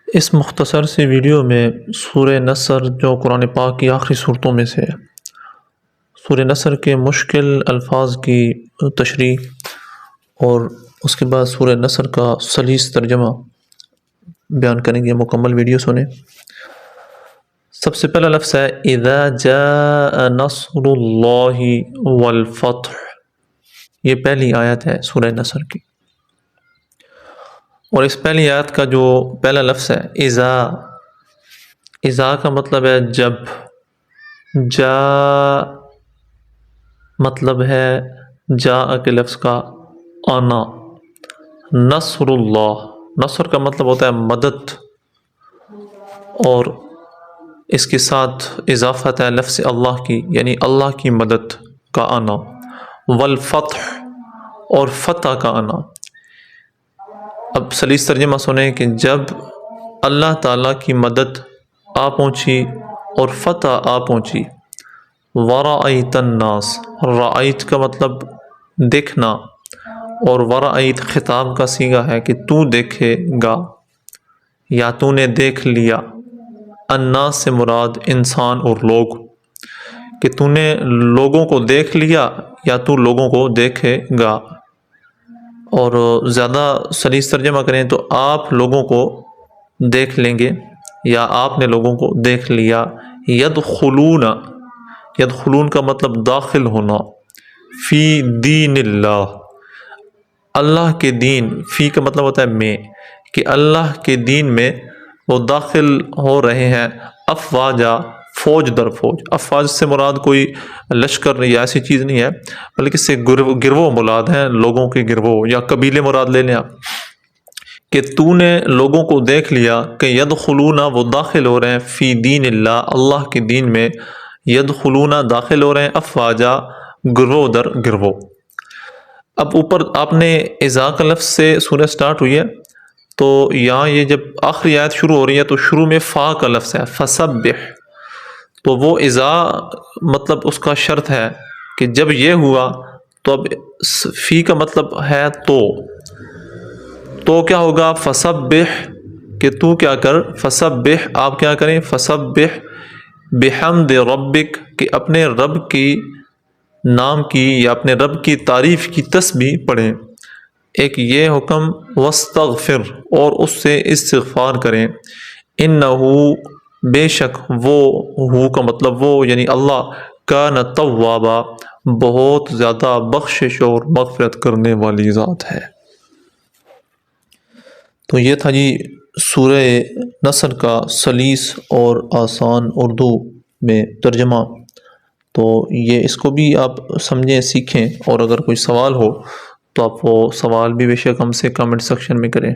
اس مختصر سی ویڈیو میں سورہ نصر جو قرآن پاک کی آخری صورتوں میں سے ہے، سورہ نصر کے مشکل الفاظ کی تشریح اور اس کے بعد سورہ نصر کا سلیس ترجمہ بیان کریں گے۔ مکمل ویڈیو سنیں۔ سب سے پہلا لفظ ہے اذا جاء نصر اللہ والفتح، یہ پہلی آیت ہے سورہ نصر کی، اور اس پہلی آیت کا جو پہلا لفظ ہے اذا کا مطلب ہے جب، جا مطلب ہے جاء کے لفظ کا آنا، نصر اللہ، نصر کا مطلب ہوتا ہے مدد، اور اس کے ساتھ اضافت ہے لفظ اللہ کی، یعنی اللہ کی مدد کا آنا، والفتح، اور فتح کا آنا۔ اب سلیس ترجمہ سنیں کہ جب اللہ تعالیٰ کی مدد آ پہنچی اور فتح آ پہنچی، ورأیت الناس، رأیت کا مطلب دیکھنا، اور ورأیت خطاب کا صیغہ ہے کہ تو دیکھے گا یا تو نے دیکھ لیا، الناس سے مراد انسان اور لوگ، کہ تو نے لوگوں کو دیکھ لیا یا تو لوگوں کو دیکھے گا۔ اور زیادہ سلیس ترجمہ کریں تو آپ لوگوں کو دیکھ لیں گے یا آپ نے لوگوں کو دیکھ لیا۔ یدخلون، یدخلون کا مطلب داخل ہونا، فی دین اللہ، اللہ کے دین، فی کا مطلب ہوتا ہے میں، کہ اللہ کے دین میں وہ داخل ہو رہے ہیں، افواجا، فوج در فوج۔ افواج سے مراد کوئی لشکر یا ایسی چیز نہیں ہے، بلکہ اس سے گروہ مراد ہیں، لوگوں کے گروہ یا قبیلے مراد لے لیں آپ، کہ تو نے لوگوں کو دیکھ لیا کہ یدخلون، وہ داخل ہو رہے ہیں، فی دین اللہ، اللہ کے دین میں، یدخلون داخل ہو رہے ہیں، افواجا گروہ در گروہ۔ اب اوپر آپ نے اذا کا لفظ سے سورہ سٹارٹ ہوئی ہے، تو یہاں یہ جب آخری آیت شروع ہو رہی ہے تو شروع میں فا کا لفظ ہے، فسبح، تو وہ اذا مطلب اس کا شرط ہے کہ جب یہ ہوا تو اب فی کا مطلب ہے تو کیا ہوگا، فسبح، کہ تو کیا کر، فسبح، آپ کیا کریں، فسبح بحمد ربک، کہ اپنے رب کی نام کی یا اپنے رب کی تعریف کی تسبیح پڑھیں۔ ایک یہ حکم، واستغفر، اور اس سے استغفار کریں، انہو، بے شک وہ، ہو کا مطلب وہ یعنی اللہ، کان توابا، بہت زیادہ بخشش اور مغفرت کرنے والی ذات ہے۔ تو یہ تھا جی سورہ نصر کا سلیس اور آسان اردو میں ترجمہ۔ تو یہ اس کو بھی آپ سمجھیں، سیکھیں، اور اگر کوئی سوال ہو تو آپ وہ سوال بھی بے شک ہم سے کمنٹ سیکشن میں کریں۔